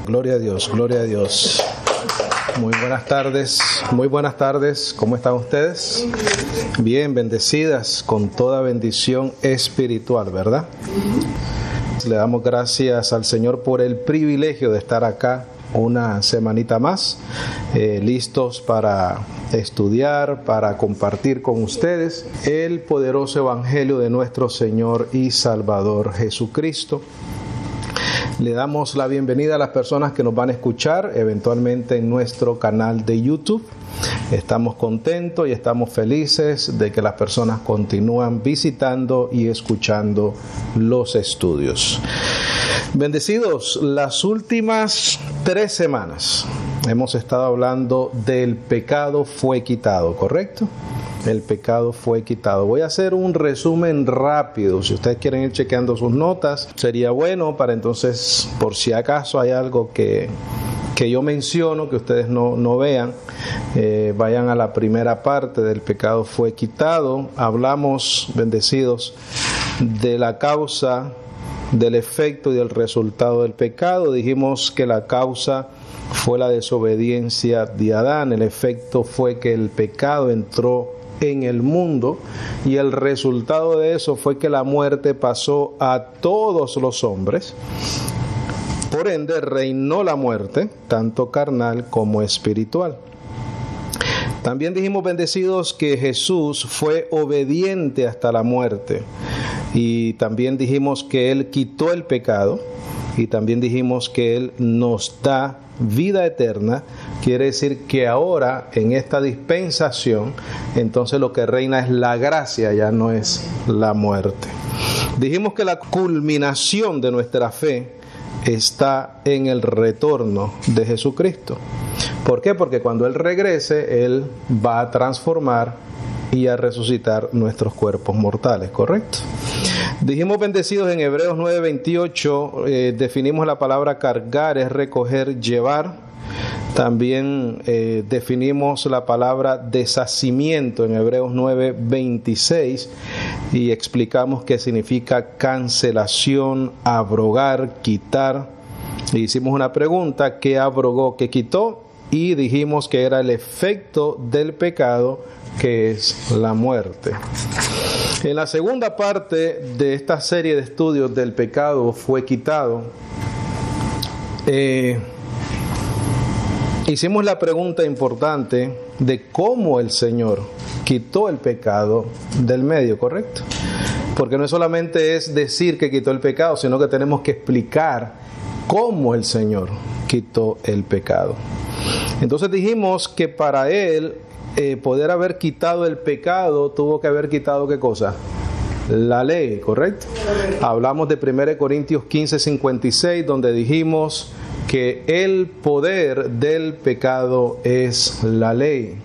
Gloria a Dios, gloria a Dios. Muy buenas tardes, ¿cómo están ustedes? Bien, bendecidas con toda bendición espiritual, ¿verdad? Le damos gracias al Señor por el privilegio de estar acá una semanita más, listos para estudiar, para compartir con ustedes el poderoso evangelio de nuestro Señor y Salvador Jesucristo. Le damos la bienvenida a las personas que nos van a escuchar eventualmente en nuestro canal de YouTube. Estamos contentos y estamos felices de que las personas continúan visitando y escuchando los estudios. Bendecidos, las últimas 3 semanas hemos estado hablando del pecado fue quitado, ¿correcto? El pecado fue quitado. Voy a hacer un resumen rápido. Si ustedes quieren ir chequeando sus notas, sería bueno para entonces, por si acaso hay algo que yo menciono, que ustedes no vean, vayan a la primera parte del pecado fue quitado. Hablamos, bendecidos, de la causa, del efecto y del resultado del pecado. Dijimos que la causa fue la desobediencia de Adán. El efecto fue que el pecado entró en el mundo y el resultado de eso fue que la muerte pasó a todos los hombres. Por ende reinó la muerte, tanto carnal como espiritual. También dijimos, bendecidos, que Jesús fue obediente hasta la muerte, y también dijimos que Él quitó el pecado, y también dijimos que Él nos da vida eterna. Quiere decir que ahora en esta dispensación entonces lo que reina es la gracia, ya no es la muerte. Dijimos que la culminación de nuestra fe está en el retorno de Jesucristo. ¿Por qué? Porque cuando Él regrese, Él va a transformar y a resucitar nuestros cuerpos mortales, ¿correcto? Dijimos, bendecidos, en Hebreos 9:28, definimos la palabra cargar, es recoger, llevar. También definimos la palabra deshacimiento en Hebreos 9:26 y explicamos qué significa cancelación, abrogar, quitar. Y hicimos una pregunta: ¿qué abrogó, qué quitó? Y dijimos que era el efecto del pecado, que es la muerte. En la segunda parte de esta serie de estudios del pecado fue quitado, hicimos la pregunta importante de cómo el Señor quitó el pecado del medio, ¿correcto? Porque no solamente es decir que quitó el pecado, sino que tenemos que explicar cómo el Señor quitó el pecado. Entonces dijimos que para Él poder haber quitado el pecado, tuvo que haber quitado ¿qué cosa? La ley, ¿correcto? Hablamos de 1 Corintios 15:56, donde dijimos que el poder del pecado es la ley.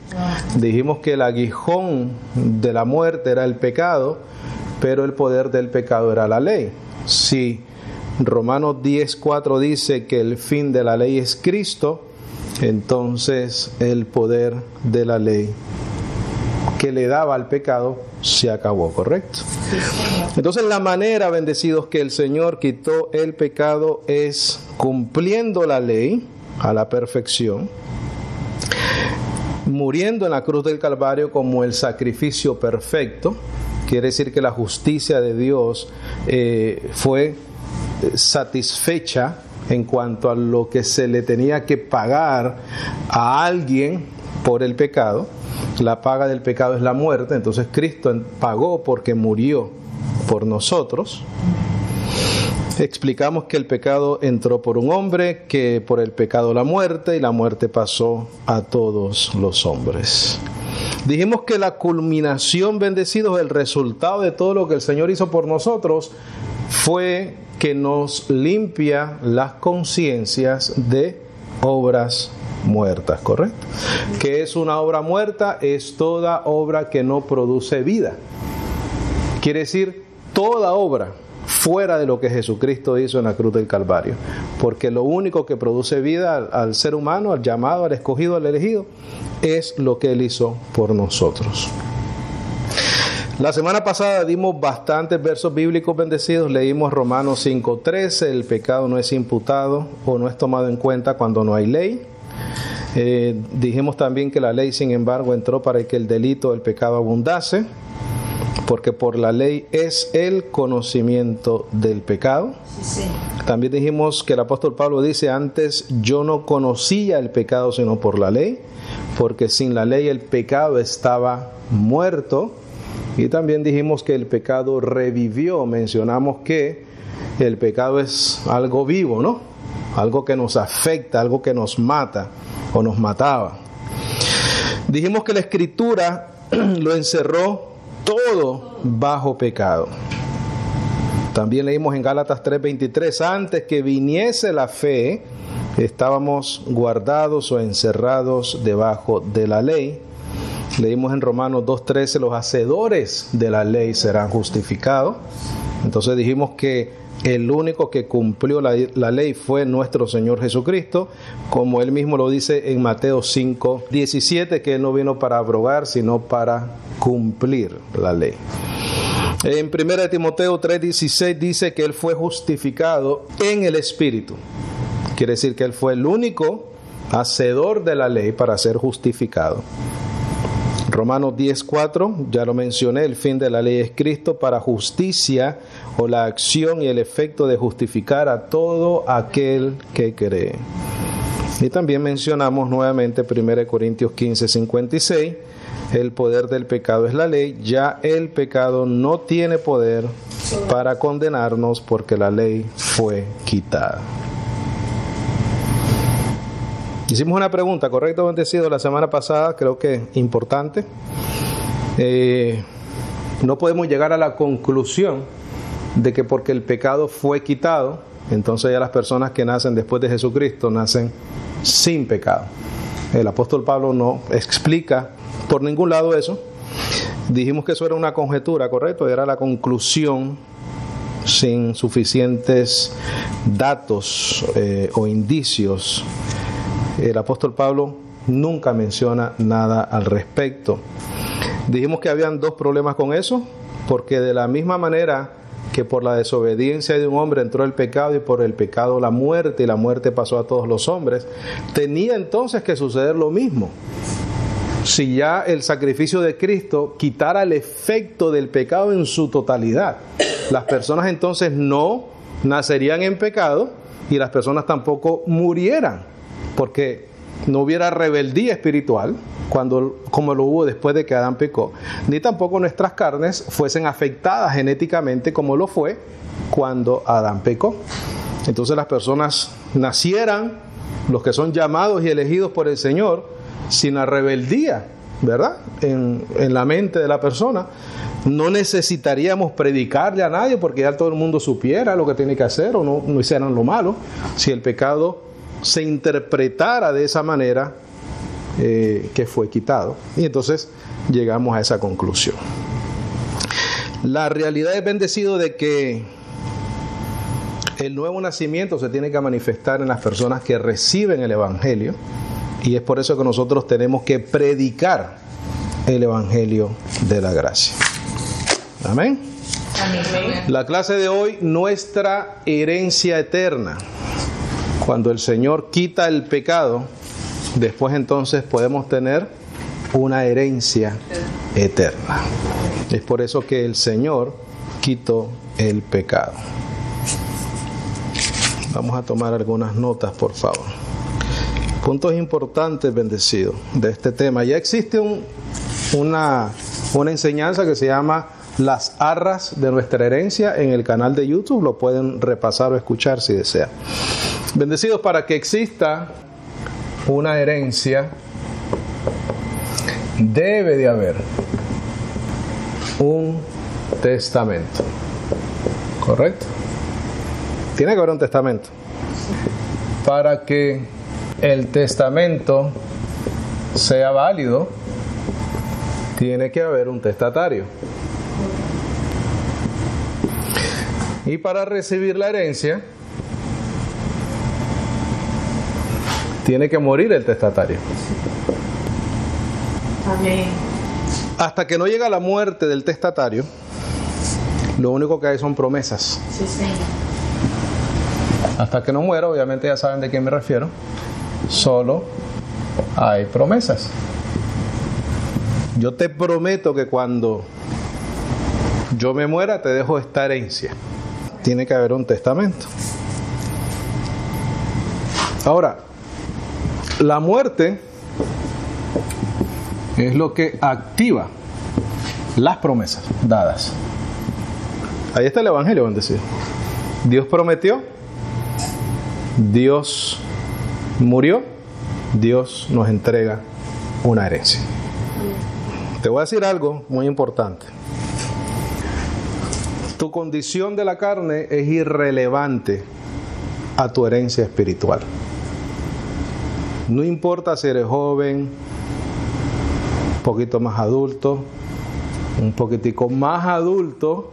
Dijimos que el aguijón de la muerte era el pecado, pero el poder del pecado era la ley. Si Romanos 10:4 dice que el fin de la ley es Cristo, entonces el poder de la ley que le daba al pecado se acabó, ¿correcto? Entonces la manera, bendecidos, que el Señor quitó el pecado es cumpliendo la ley a la perfección, muriendo en la cruz del Calvario como el sacrificio perfecto. Quiere decir que la justicia de Dios fue satisfecha en cuanto a lo que se le tenía que pagar a alguien por el pecado. La paga del pecado es la muerte, entonces Cristo pagó porque murió por nosotros. Explicamos que el pecado entró por un hombre, que por el pecado la muerte, y la muerte pasó a todos los hombres. Dijimos que la culminación, bendecidos, el resultado de todo lo que el Señor hizo por nosotros fue que nos limpia las conciencias de obras muertas, ¿correcto? ¿Qué es una obra muerta? Es toda obra que no produce vida. Quiere decir, toda obra fuera de lo que Jesucristo hizo en la cruz del Calvario. Porque lo único que produce vida al ser humano, al llamado, al escogido, al elegido, es lo que Él hizo por nosotros. La semana pasada dimos bastantes versos bíblicos bendecidos. Leímos Romanos 5:13, el pecado no es imputado o no es tomado en cuenta cuando no hay ley. Dijimos también que la ley, sin embargo, entró para que el delito del pecado abundase, porque por la ley es el conocimiento del pecado. Sí. También dijimos que el apóstol Pablo dice: antes yo no conocía el pecado sino por la ley, porque sin la ley el pecado estaba muerto. Y también dijimos que el pecado revivió. Mencionamos que el pecado es algo vivo, ¿no? Algo que nos afecta, algo que nos mata o nos mataba. Dijimos que la Escritura lo encerró todo bajo pecado. También leímos en Gálatas 3:23, antes que viniese la fe, estábamos guardados o encerrados debajo de la ley. Leímos en Romanos 2:13, los hacedores de la ley serán justificados. Entonces dijimos que el único que cumplió la ley fue nuestro Señor Jesucristo, como Él mismo lo dice en Mateo 5:17, que Él no vino para abrogar, sino para cumplir la ley. En 1 Timoteo 3:16 dice que Él fue justificado en el Espíritu. Quiere decir que Él fue el único hacedor de la ley para ser justificado. Romanos 10:4, ya lo mencioné, el fin de la ley es Cristo para justicia o la acción y el efecto de justificar a todo aquel que cree. Y también mencionamos nuevamente 1 Corintios 15:56, el poder del pecado es la ley, ya el pecado no tiene poder para condenarnos porque la ley fue quitada. Hicimos una pregunta, correcto, bendecido, la semana pasada, creo que importante. No podemos llegar a la conclusión de que porque el pecado fue quitado, entonces ya las personas que nacen después de Jesucristo nacen sin pecado. El apóstol Pablo no explica por ningún lado eso. Dijimos que eso era una conjetura, correcto, era la conclusión sin suficientes datos o indicios. El apóstol Pablo nunca menciona nada al respecto. Dijimos que habían dos problemas con eso, porque de la misma manera que por la desobediencia de un hombre entró el pecado y por el pecado la muerte, y la muerte pasó a todos los hombres, tenía entonces que suceder lo mismo. Si ya el sacrificio de Cristo quitara el efecto del pecado en su totalidad, las personas entonces no nacerían en pecado y las personas tampoco murieran, porque no hubiera rebeldía espiritual como lo hubo después de que Adán pecó, ni tampoco nuestras carnes fuesen afectadas genéticamente como lo fue cuando Adán pecó. Entonces las personas nacieran, los que son llamados y elegidos por el Señor, sin la rebeldía, ¿verdad?, en la mente de la persona. No necesitaríamos predicarle a nadie porque ya todo el mundo supiera lo que tiene que hacer o no hicieran lo malo. Si el pecado se interpretara de esa manera que fue quitado. Y entonces llegamos a esa conclusión. La realidad es, bendecido, de que el nuevo nacimiento se tiene que manifestar en las personas que reciben el Evangelio, y es por eso que nosotros tenemos que predicar el Evangelio de la gracia. Amén. Amén. La clase de hoy, nuestra herencia eterna. Cuando el Señor quita el pecado, después entonces podemos tener una herencia eterna. Es por eso que el Señor quitó el pecado. Vamos a tomar algunas notas, por favor. Puntos importantes, bendecidos, de este tema. Ya existe una enseñanza que se llama Las arras de nuestra herencia en el canal de YouTube. Lo pueden repasar o escuchar si desean. Bendecidos, para que exista una herencia debe de haber un testamento. ¿Correcto? Tiene que haber un testamento. Para que el testamento sea válido, tiene que haber un testatario. Y para recibir la herencia, tiene que morir el testatario. Amén. Hasta que no llega la muerte del testatario, lo único que hay son promesas. Sí, señor. Hasta que no muera, obviamente ya saben de quién me refiero, solo hay promesas. Yo te prometo que cuando yo me muera te dejo esta herencia. Tiene que haber un testamento. Ahora, la muerte es lo que activa las promesas dadas. Ahí está el Evangelio bendecido. Dios prometió, Dios murió, Dios nos entrega una herencia. Te voy a decir algo muy importante. Tu condición de la carne es irrelevante a tu herencia espiritual. No importa si eres joven, un poquito más adulto, un poquitico más adulto,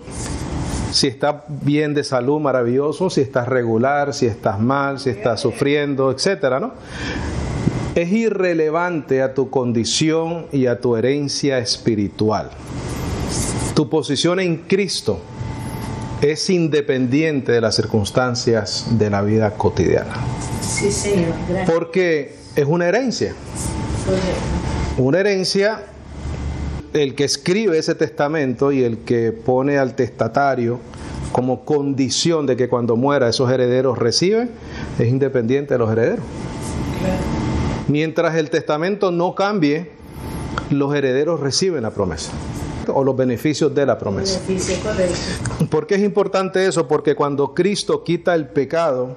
si estás bien de salud, maravilloso, si estás regular, si estás mal, si estás sufriendo, etcétera, ¿no? Es irrelevante a tu condición y a tu herencia espiritual. Tu posición en Cristo es independiente de las circunstancias de la vida cotidiana. Sí, señor. Gracias. Porque es una herencia. Una herencia, el que escribe ese testamento y el que pone al testatario como condición de que cuando muera esos herederos reciben, es independiente de los herederos. Mientras el testamento no cambie, los herederos reciben la promesa o los beneficios de la promesa. Beneficio correcto. ¿Por qué es importante eso? Porque cuando Cristo quita el pecado,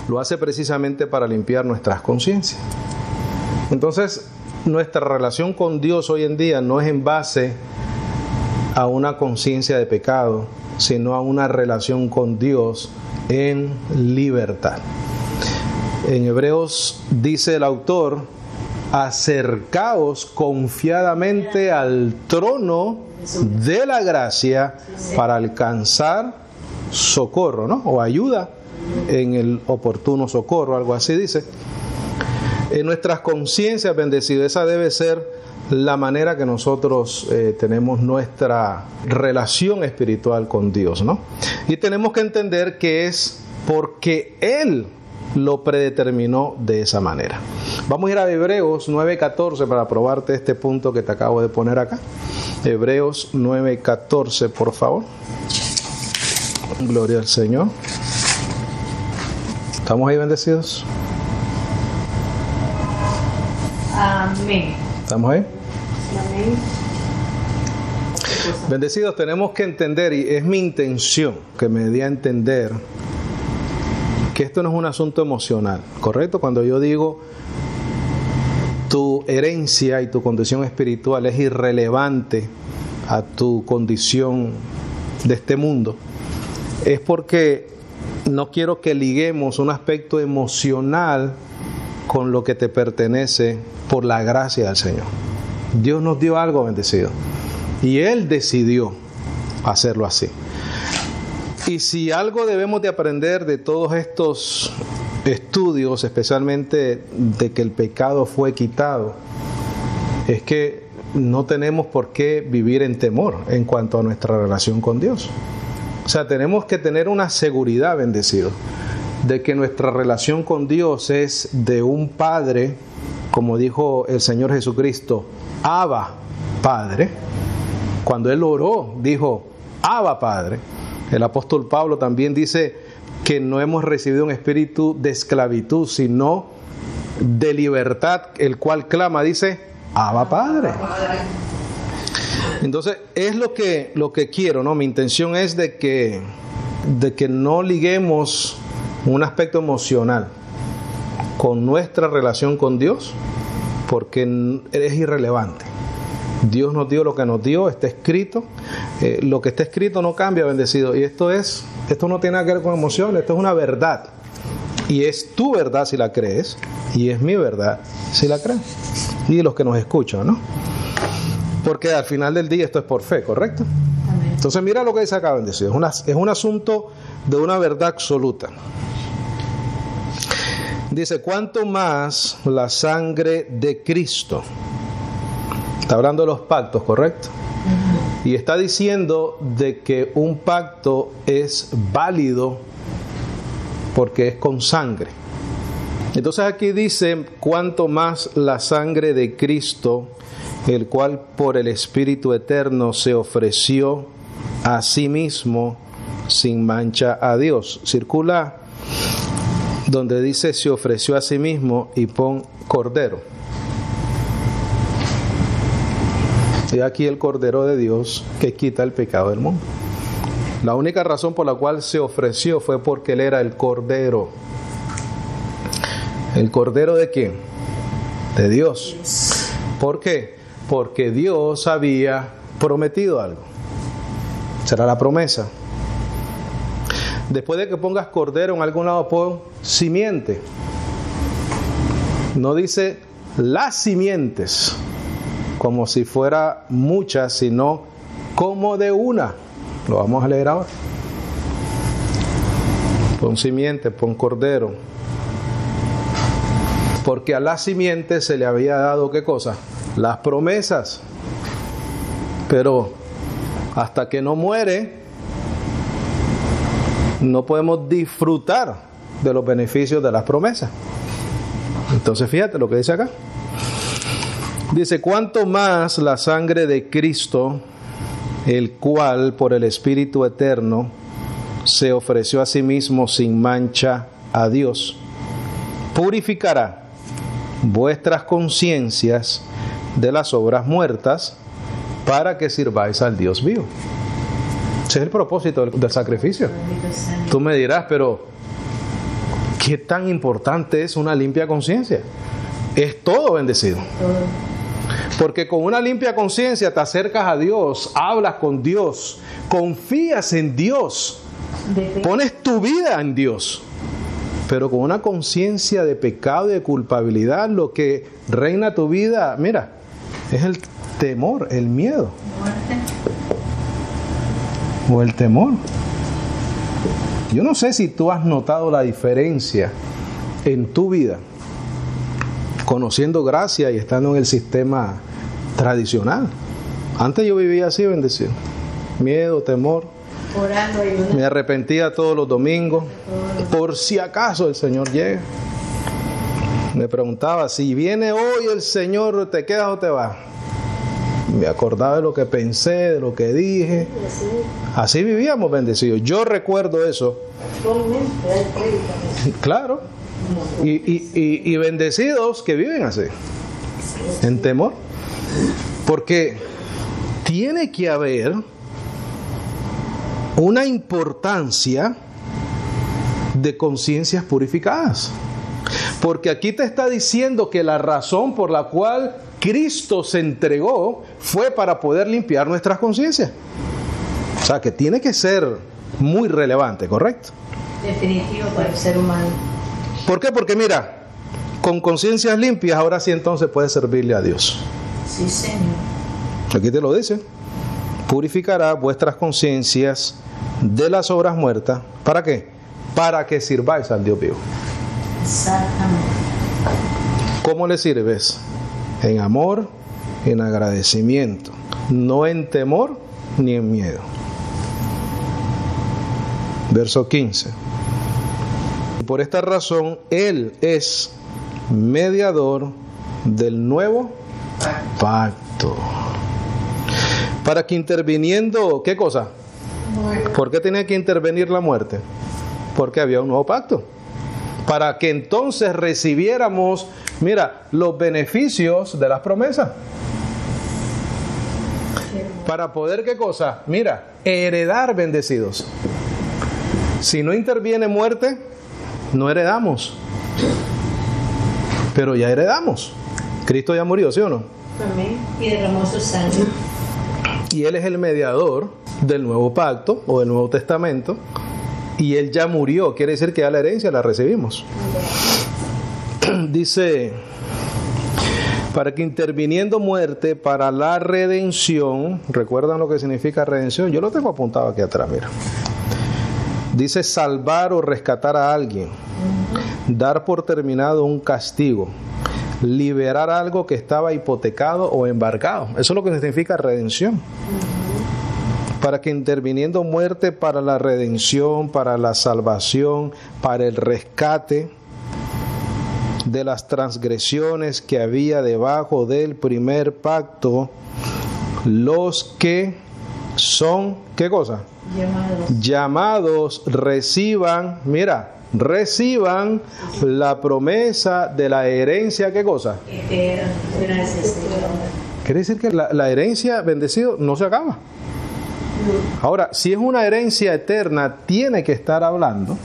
lo hace precisamente para limpiar nuestras conciencias. Entonces, nuestra relación con Dios hoy en día no es en base a una conciencia de pecado, sino a una relación con Dios en libertad. En Hebreos dice el autor: acercaos confiadamente al trono de la gracia para alcanzar socorro, ¿no? O ayuda en el oportuno socorro, algo así dice. En nuestras conciencias, bendecido, esa debe ser la manera que nosotros tenemos nuestra relación espiritual con Dios, ¿no? Y tenemos que entender que es porque Él lo predeterminó de esa manera. Vamos a ir a Hebreos 9:14 para probarte este punto que te acabo de poner acá. Hebreos 9:14, por favor. Gloria al Señor. ¿Estamos ahí bendecidos? Amén. ¿Estamos ahí? Amén. Bendecidos, tenemos que entender, y es mi intención que me dé a entender que esto no es un asunto emocional, ¿correcto? Cuando yo digo tu herencia y tu condición espiritual es irrelevante a tu condición de este mundo, es porque no quiero que liguemos un aspecto emocional con lo que te pertenece por la gracia del Señor. Dios nos dio algo, bendecido, y Él decidió hacerlo así. Y si algo debemos de aprender de todos estos estudios, especialmente de que el pecado fue quitado, es que no tenemos por qué vivir en temor en cuanto a nuestra relación con Dios. O sea, tenemos que tener una seguridad, bendecido, de que nuestra relación con Dios es de un Padre, como dijo el Señor Jesucristo, Abba, Padre. Cuando Él oró, dijo, Abba, Padre. El apóstol Pablo también dice que no hemos recibido un espíritu de esclavitud, sino de libertad, el cual clama, dice, Abba, Padre. Entonces, es lo que quiero, ¿no? Mi intención es de que no liguemos un aspecto emocional con nuestra relación con Dios, porque es irrelevante. Dios nos dio lo que nos dio, está escrito. Lo que está escrito no cambia, bendecido. Y esto no tiene nada que ver con emociones, esto es una verdad. Y es tu verdad si la crees, y es mi verdad si la crees. Y los que nos escuchan, ¿no? Porque al final del día esto es por fe, ¿correcto? Amén. Entonces mira lo que dice acá, bendecido. Es un asunto de una verdad absoluta. Dice, ¿cuánto más la sangre de Cristo, Está hablando de los pactos, ¿correcto? Y está diciendo de que un pacto es válido porque es con sangre. Entonces aquí dice, cuanto más la sangre de Cristo, el cual por el Espíritu Eterno se ofreció a sí mismo sin mancha a Dios. Circula donde dice se ofreció a sí mismo y pon cordero. Y aquí el cordero de Dios que quita el pecado del mundo. La única razón por la cual se ofreció fue porque Él era el cordero. ¿El cordero de quién? De Dios. ¿Por qué? Porque Dios había prometido algo. Será la promesa. Después de que pongas cordero en algún lado, pon simiente. No dice las simientes, como si fuera muchas, sino como de una. Lo vamos a leer ahora. Pon simiente, pon cordero. Porque a la simiente se le había dado, ¿qué cosa? Las promesas. Pero hasta que no muere, no podemos disfrutar de los beneficios de las promesas. Entonces fíjate lo que dice acá. Dice, cuanto más la sangre de Cristo, el cual por el Espíritu Eterno se ofreció a sí mismo sin mancha a Dios, purificará vuestras conciencias de las obras muertas para que sirváis al Dios vivo. Ese es el propósito del sacrificio. Tú me dirás, pero ¿qué tan importante es una limpia conciencia? Es todo bendecido. Porque con una limpia conciencia te acercas a Dios, hablas con Dios, confías en Dios, pones tu vida en Dios. Pero con una conciencia de pecado y de culpabilidad, lo que reina tu vida, mira, es el temor, el miedo. O el temor. Yo no sé si tú has notado la diferencia en tu vida, conociendo gracia y estando en el sistema tradicional. Antes yo vivía así, bendecido. Miedo, temor. Orando, ayudando. Me arrepentía todos los domingos. Por si acaso el Señor llega. Me preguntaba, si viene hoy el Señor, ¿te quedas o te vas? Me acordaba de lo que pensé, de lo que dije. Así vivíamos, bendecidos. Yo recuerdo eso. Claro. Y bendecidos que viven así, en temor. Porque tiene que haber una importancia de conciencias purificadas. Porque aquí te está diciendo que la razón por la cual Cristo se entregó fue para poder limpiar nuestras conciencias. O sea, que tiene que ser muy relevante, ¿correcto? Definitivo para el ser humano. ¿Por qué? Porque mira, con conciencias limpias, ahora sí entonces puedes servirle a Dios. Sí, Señor. Aquí te lo dice. Purificará vuestras conciencias de las obras muertas. ¿Para qué? Para que sirváis al Dios vivo. Exactamente. ¿Cómo le sirves? En amor, en agradecimiento, no en temor ni en miedo. Verso 15. Por esta razón, Él es mediador del nuevo pacto. Para que interviniendo, ¿qué cosa? ¿Por qué tenía que intervenir la muerte? Porque había un nuevo pacto. Para que entonces recibiéramos, mira, los beneficios de las promesas. Para poder, ¿qué cosa? Mira, heredar, bendecidos. Si no interviene muerte, no heredamos. Pero ya heredamos. Cristo ya murió, ¿sí o no? Amén. Y derramó su sangre. Y Él es el mediador del nuevo pacto o del Nuevo Testamento. Y Él ya murió, quiere decir que ya la herencia la recibimos. Dice, para que interviniendo muerte para la redención, ¿recuerdan lo que significa redención? Yo lo tengo apuntado aquí atrás, mira. Dice salvar o rescatar a alguien, dar por terminado un castigo, liberar algo que estaba hipotecado o embargado. Eso es lo que significa redención. Para que interviniendo muerte para la redención, para la salvación, para el rescate de las transgresiones que había debajo del primer pacto, los que son, ¿qué cosa? Llamados reciban, mira, reciban la promesa de la herencia, ¿qué cosa? Quiere decir que la herencia, bendecido, no se acaba. Ahora, si es una herencia eterna, tiene que estar hablando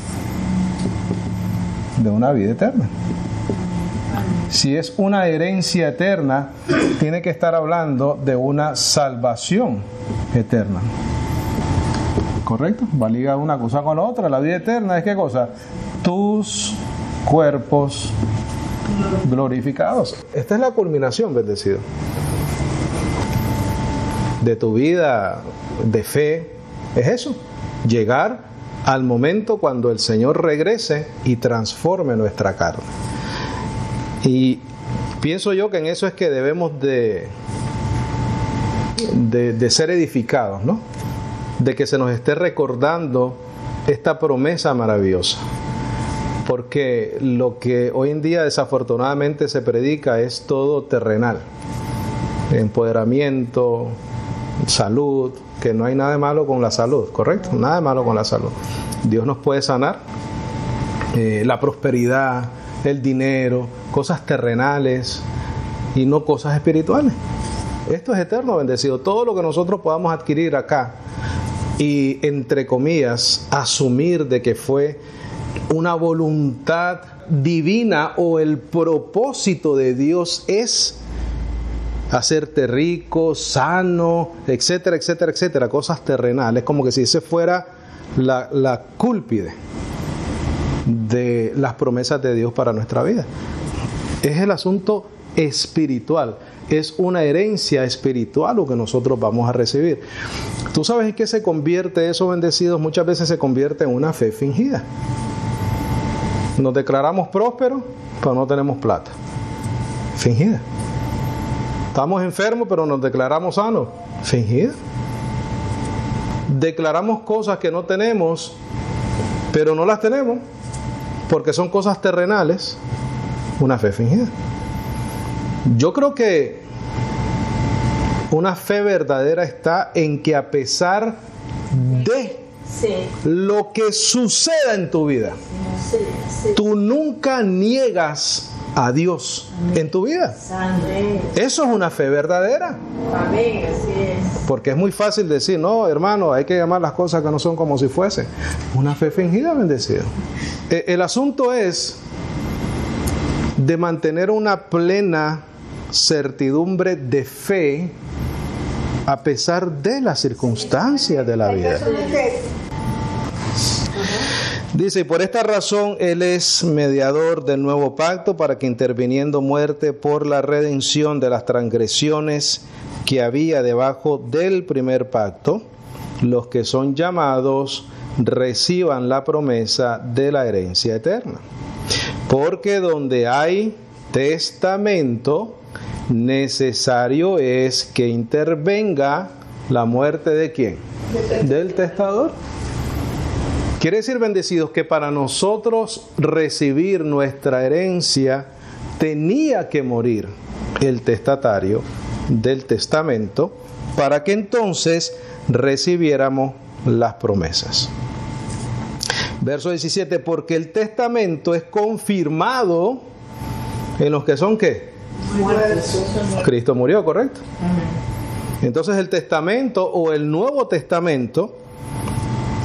de una vida eterna. Si es una herencia eterna, tiene que estar hablando de una salvación eterna. ¿Correcto? Va ligada una cosa con la otra. La vida eterna es ¿qué cosa? Tus cuerpos glorificados. Esta es la culminación, bendecido, de tu vida de fe. Es eso, llegar al momento cuando el Señor regrese y transforme nuestra carne. Y pienso yo que en eso es que debemos de ser edificados, ¿no? De que se nos esté recordando esta promesa maravillosa. Porque lo que hoy en día desafortunadamente se predica es todo terrenal. Empoderamiento, salud, que no hay nada de malo con la salud, ¿correcto? Nada de malo con la salud. Dios nos puede sanar. La prosperidad, el dinero, cosas terrenales y no cosas espirituales. Esto es eterno, bendecido. Todo lo que nosotros podamos adquirir acá y, entre comillas, asumir de que fue una voluntad divina o el propósito de Dios es hacerte rico, sano, etcétera, etcétera, etcétera, cosas terrenales, como que si ese fuera la cúlpide de las promesas de Dios para nuestra vida. Es el asunto espiritual, es una herencia espiritual lo que nosotros vamos a recibir. ¿Tú sabes en qué se convierte eso, bendecidos? Muchas veces se convierte en una fe fingida. Nos declaramos prósperos, pero no tenemos plata. Fingida. Estamos enfermos, pero nos declaramos sanos. Fingida. Declaramos cosas que no tenemos, pero no las tenemos, porque son cosas terrenales. Una fe fingida. Yo creo que una fe verdadera está en que a pesar de lo que suceda en tu vida, tú nunca niegas a Dios en tu vida. Eso es una fe verdadera. Porque es muy fácil decir, no, hermano, hay que llamar las cosas que no son como si fuesen. Una fe fingida, bendecido. El asunto es de mantener una plena certidumbre de fe a pesar de las circunstancias de la vida. Dice, y por esta razón Él es mediador del nuevo pacto, para que interviniendo muerte por la redención de las transgresiones que había debajo del primer pacto, los que son llamados reciban la promesa de la herencia eterna. Porque donde hay testamento, necesario es que intervenga la muerte ¿de quién? Del testador. Quiere decir, bendecidos, que para nosotros recibir nuestra herencia tenía que morir el testatario del testamento para que entonces recibiéramos las promesas. Verso 17, porque el testamento es confirmado en los que son ¿qué? Muertos. Cristo murió, ¿correcto? Entonces el testamento o el Nuevo Testamento,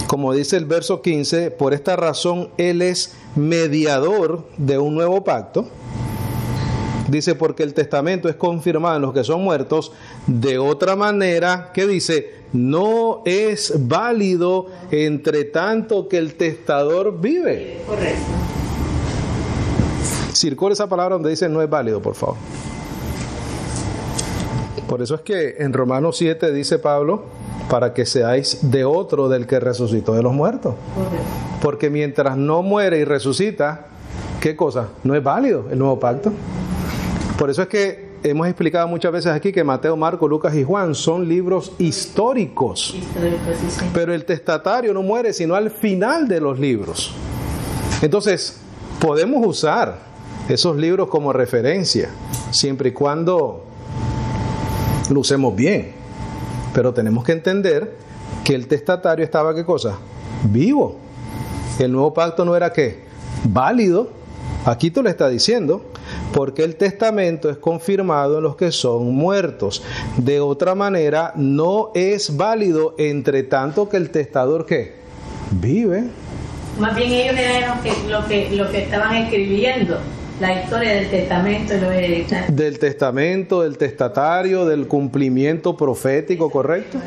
como dice el verso 15, por esta razón Él es mediador de un nuevo pacto. Dice, porque el testamento es confirmado en los que son muertos. De otra manera, ¿qué dice? No es válido entre tanto que el testador vive. Correcto. Circula esa palabra donde dice no es válido, por favor. Por eso es que en Romanos 7 dice Pablo, para que seáis de otro del que resucitó de los muertos. Porque mientras no muere y resucita, ¿qué cosa? No es válido el nuevo pacto. Por eso es que hemos explicado muchas veces aquí que Mateo, Marcos, Lucas y Juan son libros históricos. Pero el testatario no muere sino al final de los libros. Entonces, podemos usar esos libros como referencia, siempre y cuando lo usemos bien. Pero tenemos que entender que el testatario estaba, ¿qué cosa? Vivo. El nuevo pacto no era, ¿qué? Válido. Aquí tú le está diciendo, porque el testamento es confirmado en los que son muertos. De otra manera, no es válido entre tanto que el testador, ¿qué? Vive. Más bien ellos eran lo que estaban escribiendo, la historia del testamento y lo hereditario. Del testamento, del testatario, del cumplimiento profético, ¿correcto?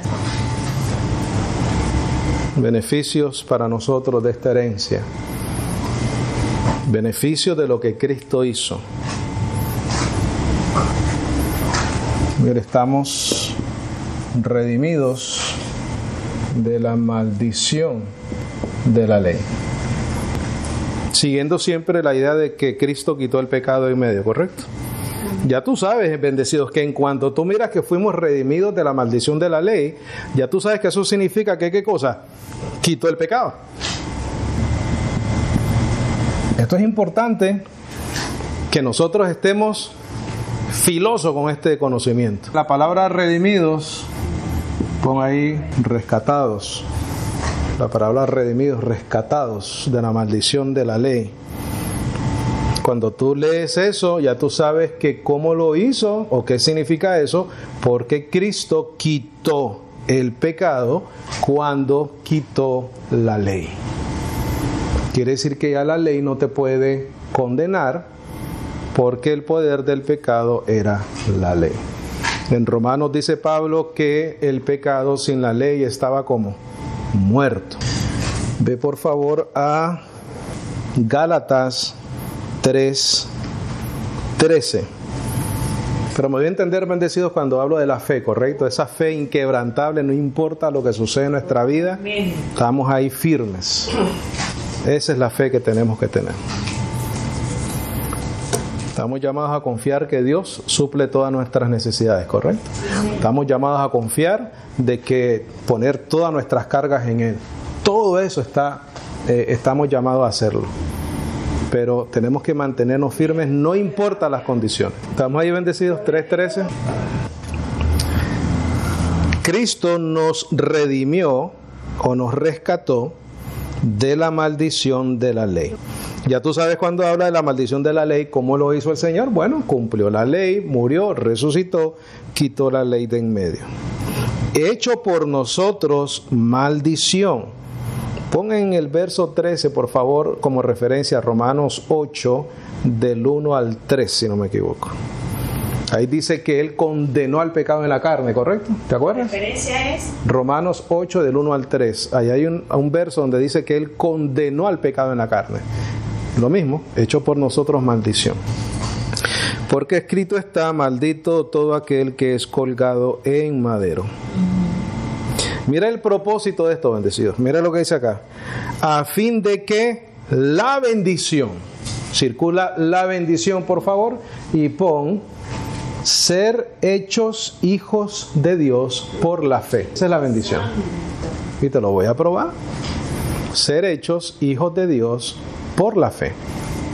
Beneficios para nosotros de esta herencia. Beneficios de lo que Cristo hizo. Mire, estamos redimidos de la maldición de la ley. Siguiendo siempre la idea de que Cristo quitó el pecado en medio, ¿correcto? Ya tú sabes, bendecidos, que en cuanto tú miras que fuimos redimidos de la maldición de la ley, ya tú sabes que eso significa que, ¿qué cosa? Quitó el pecado. Esto es importante que nosotros estemos filosos con este conocimiento. La palabra redimidos, pon ahí rescatados. La palabra redimidos, rescatados de la maldición de la ley. Cuando tú lees eso, ya tú sabes que cómo lo hizo o qué significa eso, porque Cristo quitó el pecado cuando quitó la ley. Quiere decir que ya la ley no te puede condenar porque el poder del pecado era la ley. En Romanos dice Pablo que el pecado sin la ley estaba como muerto. Ve por favor a Gálatas 3:13. Pero me voy a entender, bendecidos, cuando hablo de la fe, ¿correcto? Esa fe inquebrantable, no importa lo que sucede en nuestra vida, estamos ahí firmes. Esa es la fe que tenemos que tener. Estamos llamados a confiar que Dios suple todas nuestras necesidades, ¿correcto? Estamos llamados a confiar de que poner todas nuestras cargas en Él. Todo eso estamos llamados a hacerlo. Pero tenemos que mantenernos firmes, no importa las condiciones. ¿Estamos ahí, bendecidos? 3:13. Cristo nos redimió o nos rescató de la maldición de la ley. Ya tú sabes cuando habla de la maldición de la ley, ¿cómo lo hizo el Señor? Bueno, cumplió la ley, murió, resucitó, quitó la ley de en medio. Hecho por nosotros maldición. Pongan en el verso 13, por favor, como referencia, Romanos 8, del 1 al 3, si no me equivoco. Ahí dice que Él condenó al pecado en la carne, ¿correcto? ¿Te acuerdas? La referencia es Romanos 8, del 1 al 3. Ahí hay un verso donde dice que Él condenó al pecado en la carne. Lo mismo, hecho por nosotros maldición. Porque escrito está, maldito todo aquel que es colgado en madero. Mira el propósito de esto, bendecidos. Mira lo que dice acá. A fin de que la bendición, circula la bendición, por favor, y pon ser hechos hijos de Dios por la fe. Esa es la bendición. Y te lo voy a probar. Ser hechos hijos de Dios por la fe.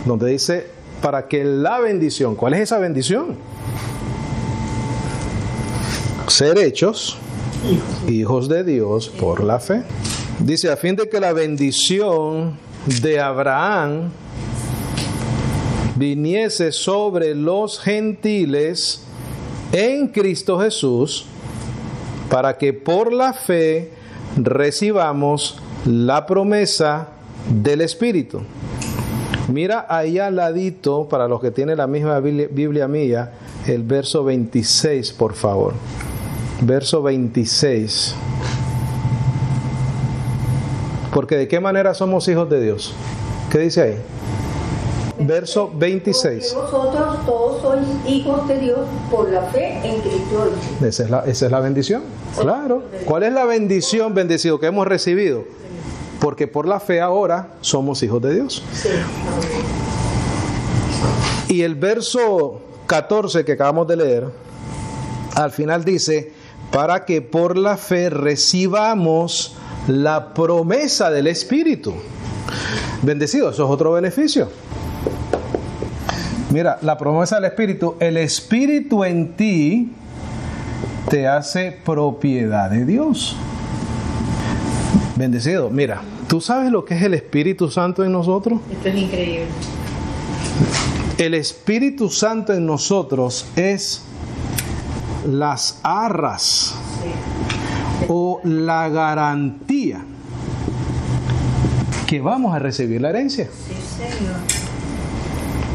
Donde dice, para que la bendición, ¿cuál es esa bendición? Ser hechos hijos de Dios por la fe. Dice, a fin de que la bendición de Abraham viniese sobre los gentiles en Cristo Jesús, para que por la fe recibamos la promesa del Espíritu. Mira ahí al ladito, para los que tienen la misma Biblia mía, el verso 26, por favor. Verso 26. Porque ¿de qué manera somos hijos de Dios? ¿Qué dice ahí? Verso 26. Porque vosotros todos sois hijos de Dios por la fe en Cristo. Esa es la bendición. Claro. ¿Cuál es la bendición, bendecido, que hemos recibido? Porque por la fe ahora somos hijos de Dios. Sí. Y el verso 14 que acabamos de leer, al final dice, para que por la fe recibamos la promesa del Espíritu. Bendecido, eso es otro beneficio. Mira, la promesa del Espíritu, el Espíritu en ti te hace propiedad de Dios. Bendecido, mira, ¿tú sabes lo que es el Espíritu Santo en nosotros? Esto es increíble. El Espíritu Santo en nosotros es las arras o la garantía que vamos a recibir la herencia. Sí, Señor.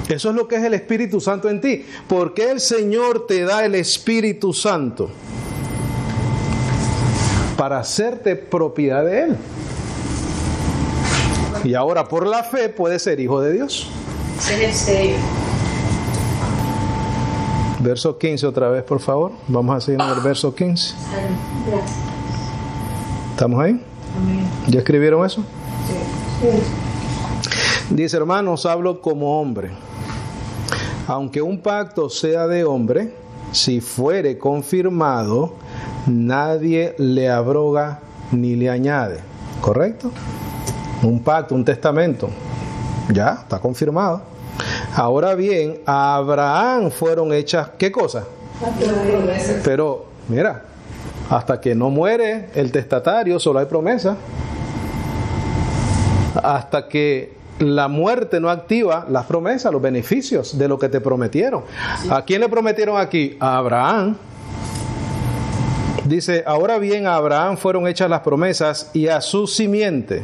Eso es lo que es el Espíritu Santo en ti. ¿Por qué el Señor te da el Espíritu Santo? Para hacerte propiedad de Él. Y ahora por la fe puedes ser hijo de Dios. Ese es el sello. Verso 15 otra vez, por favor. Vamos a seguir en el verso 15. ¿Estamos ahí? Amén. ¿Ya escribieron eso? Sí. Dice, hermanos, hablo como hombre. Aunque un pacto sea de hombre, si fuere confirmado, nadie le abroga ni le añade. ¿Correcto? Un pacto, un testamento. Ya, está confirmado. Ahora bien, a Abraham fueron hechas, ¿qué cosas? Pero, mira, hasta que no muere el testatario, solo hay promesa. Hasta que la muerte no activa las promesas, los beneficios de lo que te prometieron. ¿A quién le prometieron aquí? A Abraham. Dice, ahora bien, a Abraham fueron hechas las promesas y a su simiente.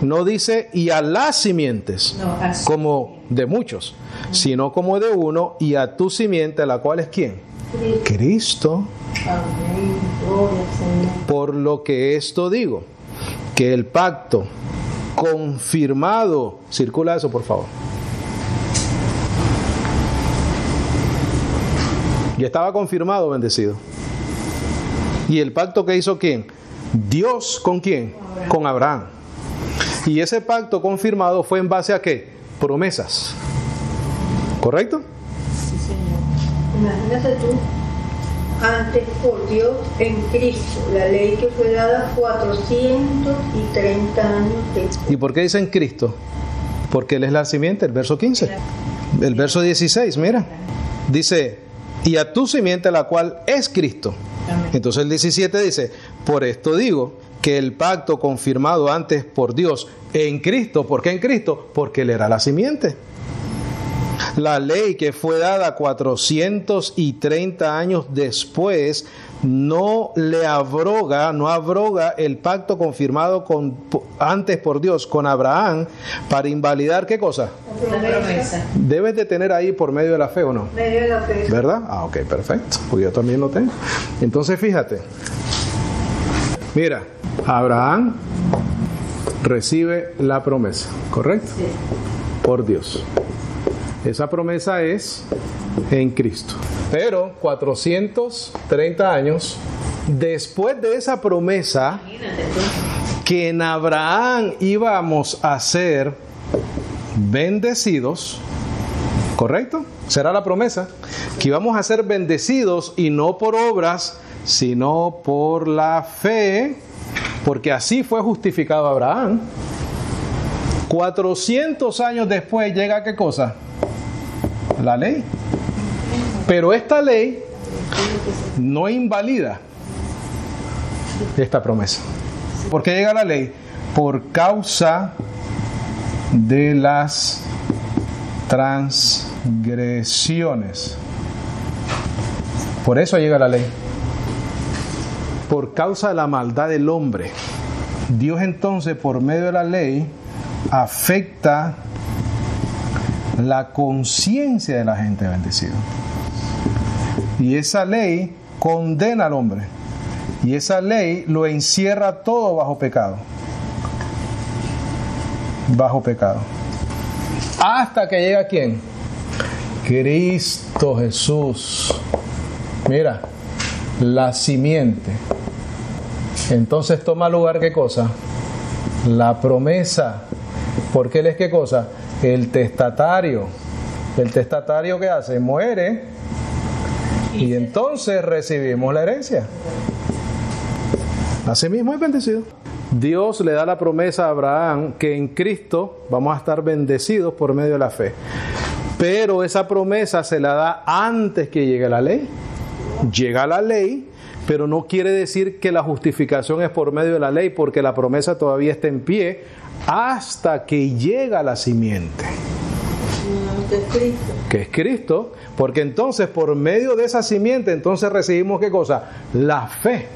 No dice y a las simientes, como de muchos, sino como de uno, y a tu simiente, la cual es ¿quién? Cristo. Por lo que esto digo, que el pacto confirmado, circula eso por favor. Y estaba confirmado, bendecido. ¿Y el pacto que hizo quién? Dios, ¿con quién? Con Abraham. Y ese pacto confirmado fue en base a ¿qué? Promesas. ¿Correcto? Sí, Señor. Imagínate tú, antes por Dios en Cristo, la ley que fue dada 430 años después. ¿Y por qué dicen Cristo? Porque Él es la simiente, el verso 15. El verso 16, mira. Dice, y a tu simiente, la cual es Cristo. Entonces el 17 dice, por esto digo que el pacto confirmado antes por Dios en Cristo. ¿Por qué en Cristo? Porque Él era la simiente. La ley que fue dada 430 años después no abroga el pacto confirmado antes por Dios con Abraham para invalidar ¿qué cosa? La promesa. Debes de tener ahí por medio de la fe, ¿o no? Medio de la fe. ¿Verdad? Ah, ok, perfecto. Porque yo también lo tengo. Entonces, fíjate. Mira, Abraham recibe la promesa, ¿correcto? Sí. Por Dios. Esa promesa es en Cristo. Pero 430 años después de esa promesa, Imagínate tú. que en Abraham íbamos a ser bendecidos, ¿correcto? Será la promesa, que íbamos a ser bendecidos y no por obras, sino por la fe, porque así fue justificado Abraham. 400 años después llega ¿qué cosa? La ley. Pero esta ley no invalida esta promesa. ¿Por qué llega la ley? Por causa de las transgresiones. Por eso llega la ley. Por causa de la maldad del hombre. Dios entonces, por medio de la ley, afecta la conciencia de la gente bendecida. Y esa ley condena al hombre. Y esa ley lo encierra todo bajo pecado. Bajo pecado. Hasta que llega ¿quién? Cristo Jesús. Mira, la simiente. Entonces toma lugar ¿qué cosa? La promesa. Porque Él es ¿qué cosa? El testatario. El testatario, ¿qué hace? Muere y entonces recibimos la herencia. Así mismo es bendecido. Dios le da la promesa a Abraham que en Cristo vamos a estar bendecidos por medio de la fe. Pero esa promesa se la da antes que llegue la ley. Llega la ley, pero no quiere decir que la justificación es por medio de la ley, porque la promesa todavía está en pie hasta que llega la simiente. Que es Cristo, porque entonces por medio de esa simiente entonces recibimos ¿qué cosa? La fe.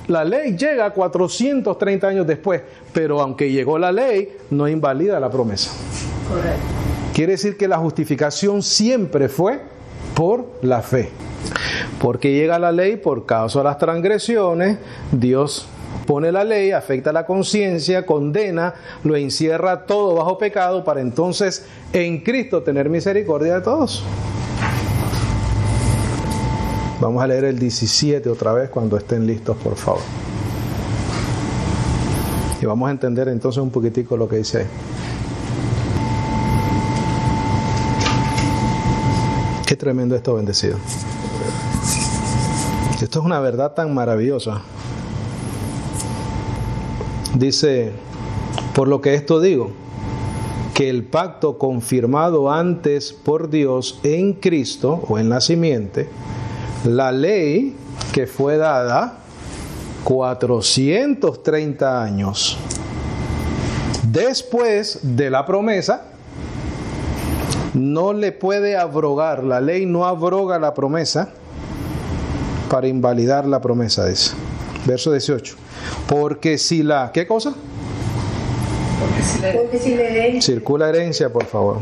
La ley llega 430 años después, pero aunque llegó la ley, no invalida la promesa. Correcto. Quiere decir que la justificación siempre fue por la fe. Porque llega la ley por causa de las transgresiones, Dios pone la ley, afecta la conciencia, condena, lo encierra todo bajo pecado para entonces en Cristo tener misericordia de todos. Vamos a leer el 17 otra vez cuando estén listos, por favor. Y vamos a entender entonces un poquitico lo que dice ahí. Qué tremendo esto, bendecido. Esto es una verdad tan maravillosa. Dice, por lo que esto digo, que el pacto confirmado antes por Dios en Cristo o en la simiente, la ley que fue dada 430 años después de la promesa, no le puede abrogar, la ley no abroga la promesa para invalidar la promesa, dice. Verso 18. Porque si la, ¿qué cosa? Porque si la herencia. Circula herencia, por favor.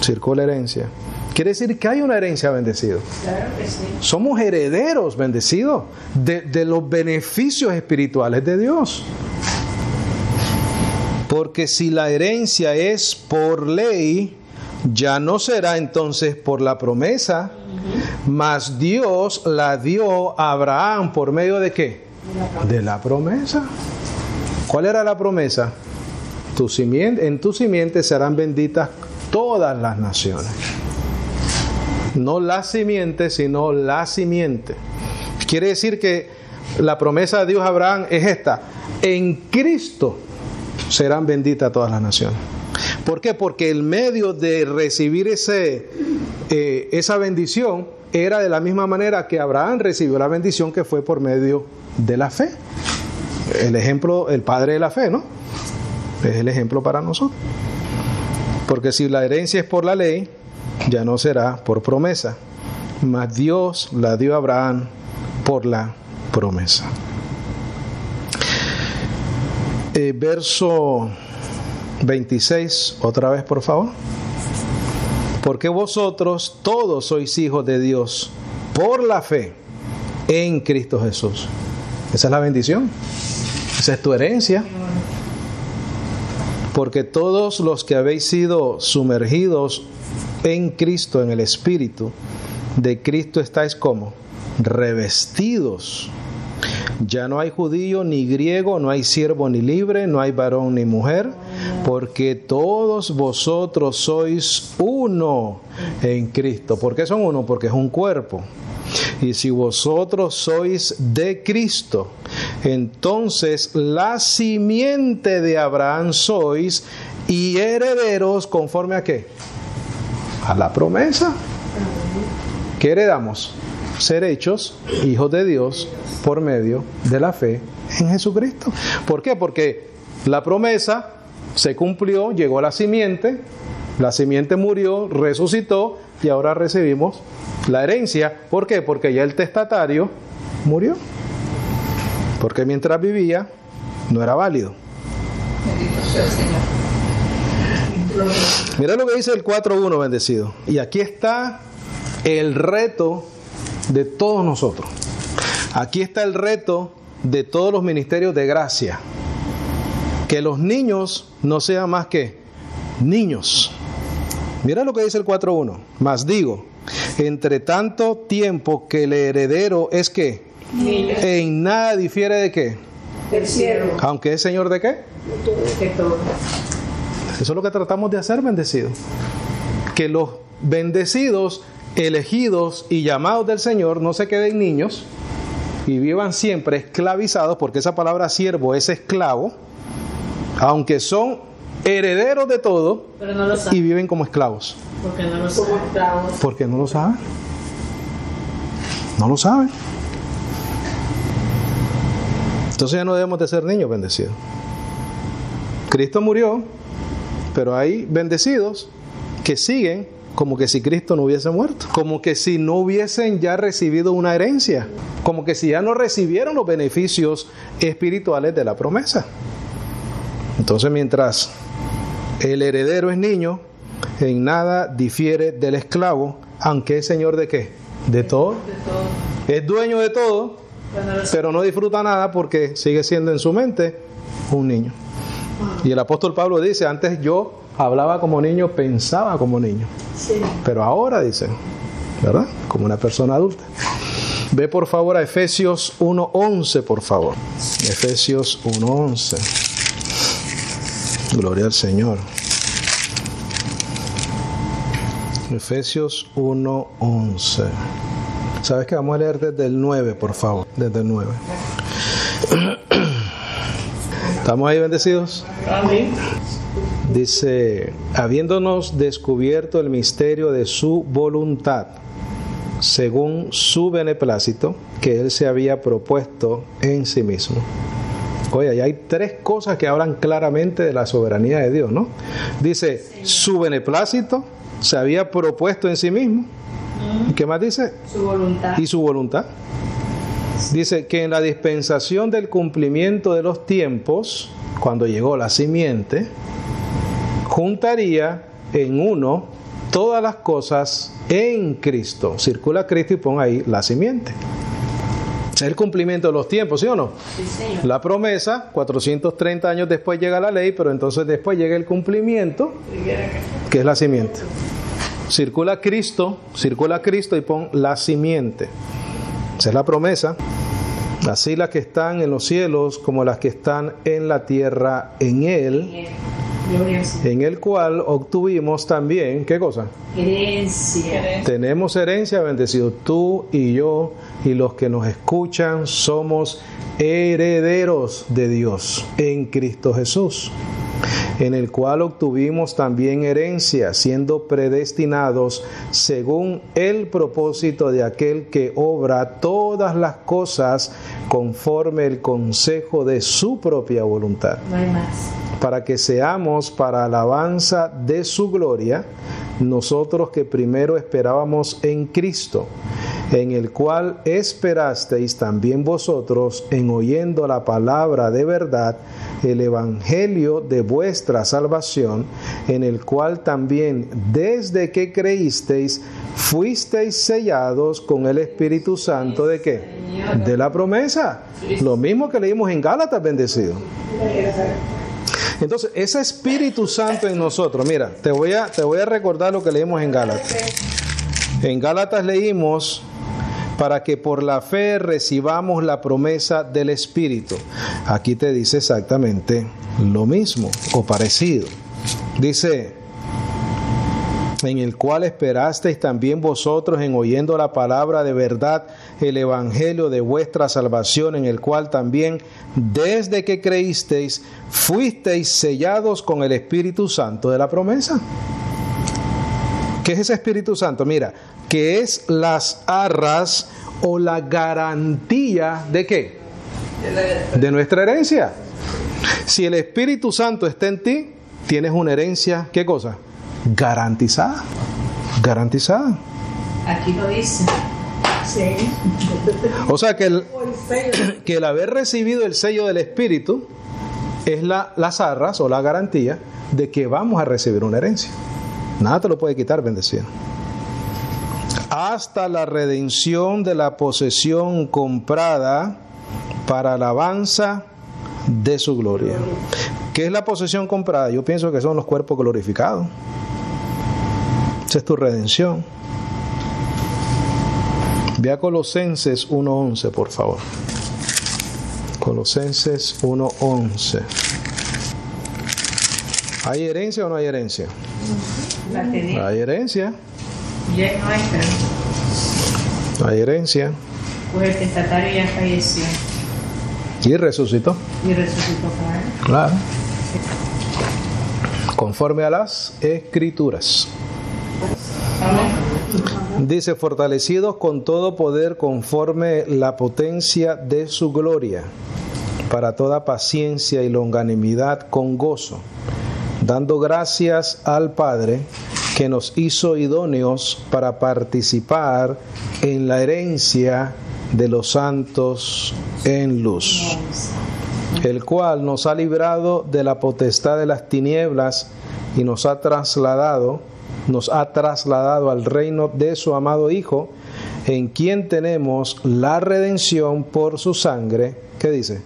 Circula herencia. Quiere decir que hay una herencia, bendecido. Claro que sí. Somos herederos, bendecidos, de los beneficios espirituales de Dios. Porque si la herencia es por ley, ya no será entonces por la promesa, mas Dios la dio a Abraham por medio de ¿qué? De la promesa. ¿Cuál era la promesa? En tu simiente serán benditas todas las naciones. No la simiente, sino la simiente. Quiere decir que la promesa de Dios a Abraham es esta: en Cristo serán benditas todas las naciones. ¿Por qué? Porque el medio de recibir esa bendición era de la misma manera que Abraham recibió la bendición, que fue por medio de la fe. El ejemplo, el padre de la fe, ¿no? Es el ejemplo para nosotros. Porque si la herencia es por la ley, ya no será por promesa, mas Dios la dio a Abraham por la promesa. Verso 26, otra vez por favor. Porque vosotros todos sois hijos de Dios por la fe en Cristo Jesús. Esa es la bendición. Esa es tu herencia. Porque todos los que habéis sido sumergidos en Cristo, en el Espíritu de Cristo, estáis como revestidos. Ya no hay judío ni griego, no hay siervo ni libre, no hay varón ni mujer, porque todos vosotros sois uno en Cristo. ¿Por qué son uno? Porque es un cuerpo. Y si vosotros sois de Cristo, entonces la simiente de Abraham sois y herederos conforme a ¿qué? A la promesa. ¿Qué heredamos? Ser hechos hijos de Dios por medio de la fe en Jesucristo. ¿Por qué? Porque la promesa se cumplió, llegó la simiente murió, resucitó y ahora recibimos la herencia. ¿Por qué? Porque ya el testatario murió. Porque mientras vivía no era válido. Bendito sea el Señor. Mira lo que dice el 4.1, bendecido. Y aquí está el reto de todos nosotros. Aquí está el reto de todos los ministerios de gracia. Que los niños no sean más que niños. Mira lo que dice el 4.1. Mas digo, entre tanto tiempo que el heredero es ¿qué? Niños. En nada difiere de ¿qué? Del cielo. Aunque es señor de ¿qué? De todo. Eso es lo que tratamos de hacer, bendecido. que los bendecidos, elegidos y llamados del Señor no se queden niños y vivan siempre esclavizados, porque esa palabra siervo es esclavo, aunque son herederos de todo, pero no lo saben. Y viven como esclavos. Porque no lo saben. Porque no lo saben. No lo saben. Entonces ya no debemos de ser niños bendecidos. Cristo murió, pero hay bendecidos que siguen como que si Cristo no hubiese muerto, como que si no hubiesen ya recibido una herencia, como que si ya no recibieron los beneficios espirituales de la promesa. Entonces, mientras el heredero es niño, en nada difiere del esclavo, aunque es señor de ¿qué? De todo. Es dueño de todo, pero no disfruta nada porque sigue siendo en su mente un niño. Y el apóstol Pablo dice, antes yo hablaba como niño, pensaba como niño. Sí. Pero ahora, dice, ¿verdad? Como una persona adulta. Ve por favor a Efesios 1:11, por favor. Efesios 1:11. Gloria al Señor. Efesios 1:11. ¿Sabes qué? Vamos a leer desde el 9, por favor. Desde el 9. ¿Estamos ahí bendecidos? Amén. Dice, habiéndonos descubierto el misterio de su voluntad, según su beneplácito, que Él se había propuesto en sí mismo. Oye, ahí hay tres cosas que hablan claramente de la soberanía de Dios, ¿no? Dice, su beneplácito se había propuesto en sí mismo. ¿Y qué más dice? Su voluntad. Y su voluntad. Dice que en la dispensación del cumplimiento de los tiempos, cuando llegó la simiente, juntaría en uno todas las cosas en Cristo. Circula Cristo y pon ahí la simiente. Es el cumplimiento de los tiempos, ¿sí o no? Sí, señor. La promesa, 430 años después llega la ley, pero entonces después llega el cumplimiento, que es la simiente. Circula Cristo y pon la simiente. Esa es la promesa. Así las que están en los cielos como las que están en la tierra en Él, en el cual obtuvimos también, ¿qué cosa? Herencia. Tenemos herencia, bendecido. Tú y yo y los que nos escuchan somos herederos de Dios en Cristo Jesús, en el cual obtuvimos también herencia, siendo predestinados según el propósito de aquel que obra todas las cosas conforme el consejo de su propia voluntad. No hay más. Para que seamos para alabanza de su gloria, nosotros que primero esperábamos en Cristo, en el cual esperasteis también vosotros en oyendo la palabra de verdad, el evangelio de vuestra salvación, en el cual también desde que creísteis fuisteis sellados con el Espíritu Santo ¿de qué? De la promesa. Lo mismo que leímos en Gálatas, bendecido. Entonces, ese Espíritu Santo en nosotros, mira, te voy a recordar lo que leímos en Gálatas. En Gálatas leímos, para que por la fe recibamos la promesa del Espíritu. Aquí te dice exactamente lo mismo o parecido. Dice, en el cual esperasteis también vosotros en oyendo la palabra de verdad, el evangelio de vuestra salvación, en el cual también desde que creísteis fuisteis sellados con el Espíritu Santo de la promesa. ¿Qué es ese Espíritu Santo? Mira, que es las arras o la garantía ¿de qué? De nuestra herencia. Si el Espíritu Santo está en ti, tienes una herencia, ¿qué cosa? Garantizada. Garantizada. Aquí lo dice. Sí. O sea que el haber recibido el sello del Espíritu es las arras o la garantía de que vamos a recibir una herencia. Nada te lo puede quitar, bendecido. Hasta la redención de la posesión comprada para alabanza de su gloria. ¿Qué es la posesión comprada? Yo pienso que son los cuerpos glorificados. Esa es tu redención. Ve a Colosenses 1:11, por favor. Colosenses 1:11. ¿Hay herencia o no hay herencia? La tenía. Hay herencia. Ya es nuestra. Hay herencia. Pues el testatario ya falleció. Y resucitó. Y resucitó con él. Claro. Conforme a las Escrituras. Dice, fortalecidos con todo poder conforme la potencia de su gloria, para toda paciencia y longanimidad con gozo, dando gracias al Padre que nos hizo idóneos para participar en la herencia de los santos en luz, el cual nos ha librado de la potestad de las tinieblas y nos ha trasladado al reino de su amado Hijo, en quien tenemos la redención por su sangre. ¿Qué dice?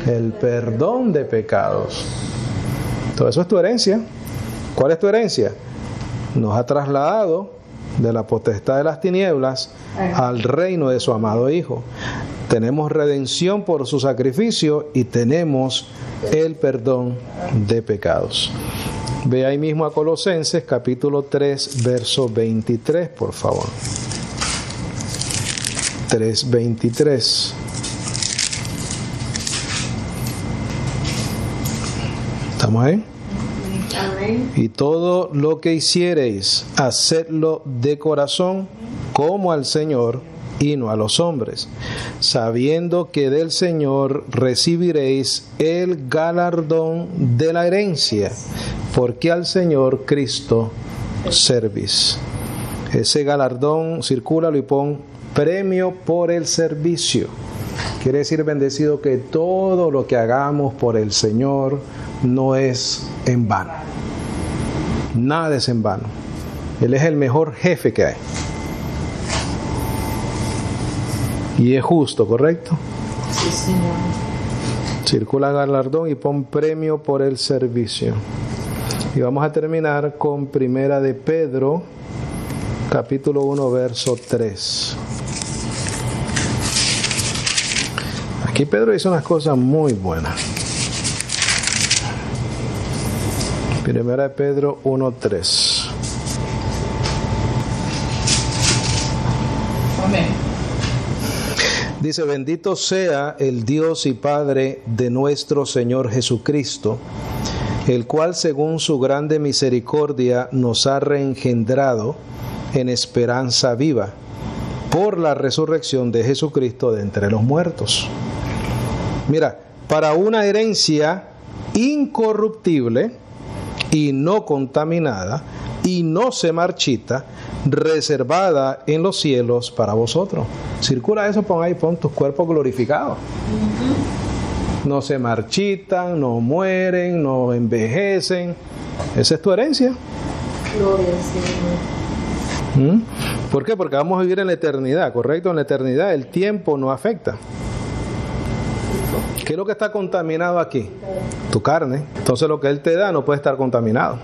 El perdón de pecados. Todo eso es tu herencia. ¿Cuál es tu herencia? Nos ha trasladado de la potestad de las tinieblas al reino de su amado Hijo. Tenemos redención por su sacrificio y tenemos el perdón de pecados. Ve ahí mismo a Colosenses capítulo 3, verso 23, por favor. 3:23. ¿Estamos ahí? Amén. Y todo lo que hiciereis, hacedlo de corazón como al Señor y no a los hombres, sabiendo que del Señor recibiréis el galardón de la herencia, porque al Señor Cristo servís. Ese galardón, circúlalo y pon premio por el servicio. Quiere decir, bendecido, que todo lo que hagamos por el Señor no es en vano. Nada es en vano. Él es el mejor jefe que hay. Y es justo, ¿correcto? Sí, Señor. Circula galardón y pon premio por el servicio. Y vamos a terminar con Primera de Pedro, capítulo 1, verso 3. Aquí Pedro hizo unas cosas muy buenas. Primera de Pedro 1, 3. Amén. Dice, bendito sea el Dios y Padre de nuestro Señor Jesucristo, el cual según su grande misericordia nos ha reengendrado en esperanza viva por la resurrección de Jesucristo de entre los muertos. Mira, para una herencia incorruptible y no contaminada y no se marchita, reservada en los cielos para vosotros. Circula eso, pon ahí, pon tus cuerpos glorificados. No se marchitan, no mueren, no envejecen. Esa es tu herencia. Gloria al Señor. ¿Por qué? Porque vamos a vivir en la eternidad, ¿correcto? En la eternidad el tiempo no afecta. ¿Qué es lo que está contaminado aquí? Tu carne. Entonces lo que Él te da no puede estar contaminado.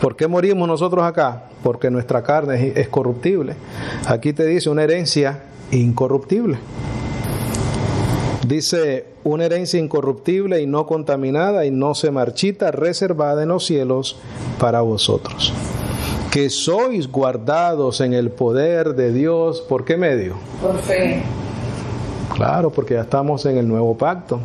¿Por qué morimos nosotros acá? Porque nuestra carne es corruptible. Aquí te dice una herencia incorruptible. Dice una herencia incorruptible y no contaminada y no se marchita, reservada en los cielos para vosotros, que sois guardados en el poder de Dios. ¿Por qué medio? Por fe. Claro, porque ya estamos en el nuevo pacto.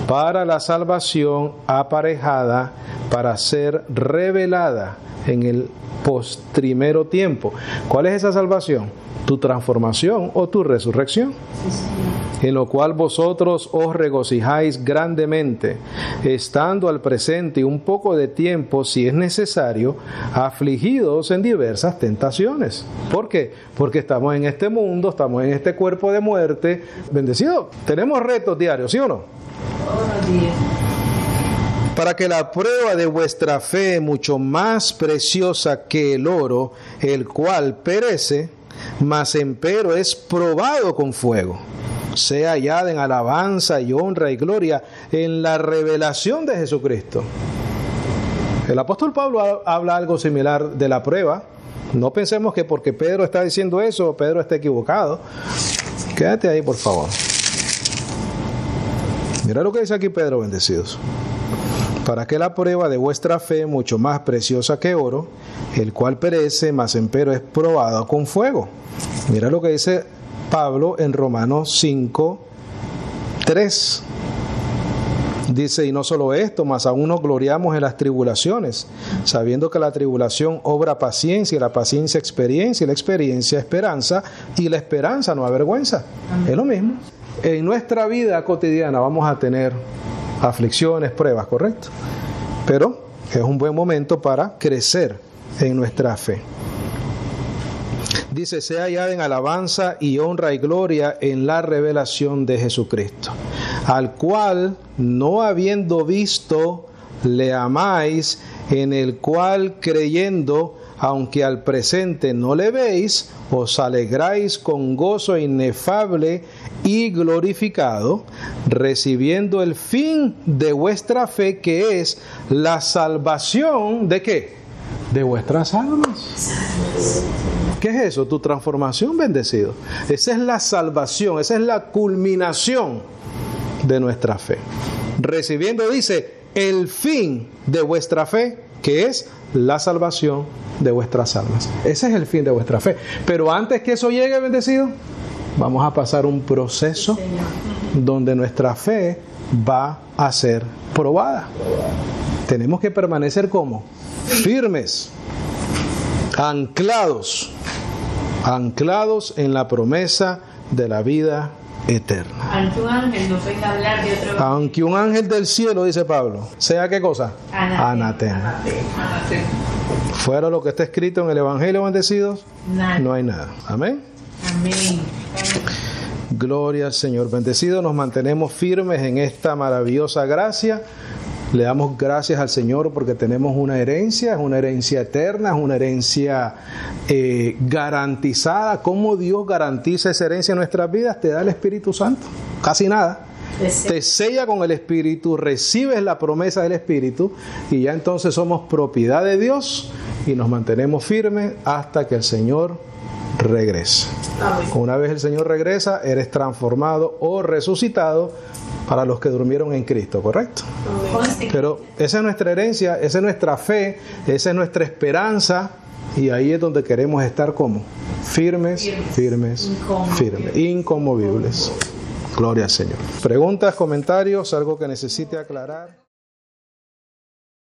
Para la salvación aparejada para ser revelada en el postrimero tiempo. ¿Cuál es esa salvación? Tu transformación o tu resurrección. En lo cual vosotros os regocijáis grandemente, estando al presente un poco de tiempo, si es necesario, afligidos en diversas tentaciones. ¿Por qué? Porque estamos en este mundo, estamos en este cuerpo de muerte. Bendecido, tenemos retos diarios, ¿sí o no? Todos los días. Para que la prueba de vuestra fe, mucho más preciosa que el oro, el cual perece, mas empero es probado con fuego, sea hallada en alabanza y honra y gloria en la revelación de Jesucristo. El apóstol Pablo habla algo similar de la prueba. No pensemos que porque Pedro está diciendo eso, Pedro está equivocado. Quédate ahí, por favor. Mira lo que dice aquí Pedro, bendecidos. para que la prueba de vuestra fe, mucho más preciosa que oro, el cual perece, mas empero es probado con fuego. Mira lo que dice Pablo en Romanos 5:3. Dice, y no solo esto, mas aún nos gloriamos en las tribulaciones, sabiendo que la tribulación obra paciencia, y la paciencia experiencia, y la experiencia esperanza, y la esperanza no avergüenza. Es lo mismo. En nuestra vida cotidiana vamos a tener aflicciones, pruebas, ¿correcto? Pero es un buen momento para crecer en nuestra fe. Dice, sea hallada en alabanza y honra y gloria en la revelación de Jesucristo, al cual, no habiendo visto, le amáis, en el cual creyendo, aunque al presente no le veis, os alegráis con gozo inefable y glorificado, recibiendo el fin de vuestra fe, que es la salvación, ¿de qué? De vuestras almas. ¿Qué es eso? Tu transformación, bendecido. Esa es la salvación, esa es la culminación de nuestra fe. Recibiendo, dice, el fin de vuestra fe, que es la salvación de vuestras almas. Ese es el fin de vuestra fe. Pero antes que eso llegue, bendecido, vamos a pasar un proceso donde nuestra fe va a ser probada. Tenemos que permanecer como firmes, anclados en la promesa de la vida eterna. Aunque un ángel nos venga a hablar de otro. Aunque un ángel del cielo, dice Pablo, sea ¿qué cosa? Anatema. Fuera lo que está escrito en el Evangelio, bendecidos, no hay nada. Amén. Amén. Gloria al Señor. Bendecidos, nos mantenemos firmes en esta maravillosa gracia. Le damos gracias al Señor porque tenemos una herencia, es una herencia eterna, es una herencia garantizada. ¿Cómo Dios garantiza esa herencia en nuestras vidas? Te da el Espíritu Santo, casi nada. Te sella con el Espíritu, recibes la promesa del Espíritu y ya entonces somos propiedad de Dios y nos mantenemos firmes hasta que el Señor regrese. Una vez el Señor regresa, eres transformado o resucitado para los que durmieron en Cristo, ¿correcto? Pero esa es nuestra herencia, esa es nuestra fe, esa es nuestra esperanza y ahí es donde queremos estar como firmes, inconmovibles. Gloria al Señor. Preguntas, comentarios, algo que necesite aclarar.